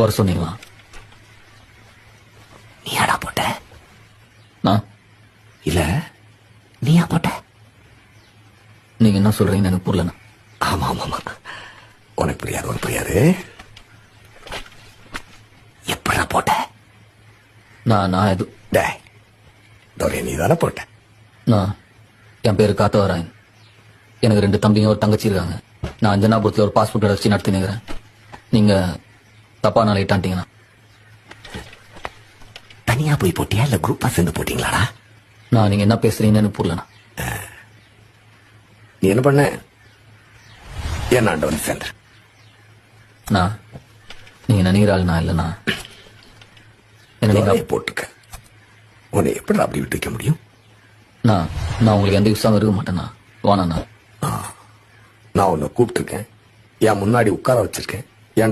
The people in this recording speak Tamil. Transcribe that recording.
வர சொன்னீங்களா? நீயாடா போட்ட? நான் இல்ல நீயா போட்ட? நீங்க என்ன சொல்றீங்கன்னு எனக்கு புரியலண்ணா. ஆமா ஆமா ஆமா, உனக்கு புரியாது. எப்படா போட்ட? நான் எது நீ தானே போட்ட? நான் என் பேரு காத்தவராயன். எனக்கு 2 தம்பிங்க ஒரு தங்கச்சி இருக்காங்க. நான் அஞ்சனாபுரத்துல ஒரு பாஸ்போர்ட் வச்சு நடத்தி நிற்கிறேன். நீங்க தப்பா நான் லைட்டான்ட்டீங்கண்ணா. தனியா போய் போட்டியா இல்ல குரூப்பா சேர்ந்து போட்டீங்களாடா? நான் நீங்க என்ன பேசுறீங்கன்னு எனக்கு புரியலண்ணா. நீ என்ன பண்ண? என்னாண்ட வந்து சேர்ந்து நான் நீங்க நினைக்கிற ஆள் நான் இல்லைண்ணா. என்ன நீங்க போட்டுக்க. உன்னை எப்படி அப்படி விட்டு வைக்க முடியும்? நான் உங்களுக்கு எந்த யூஸாகவும் இருக்க மாட்டேண்ணா. வாண்ணா. நான் உன்னை கூப்பிட்டுருக்கேன், என் முன்னாடி உட்கார வச்சிருக்கேன்.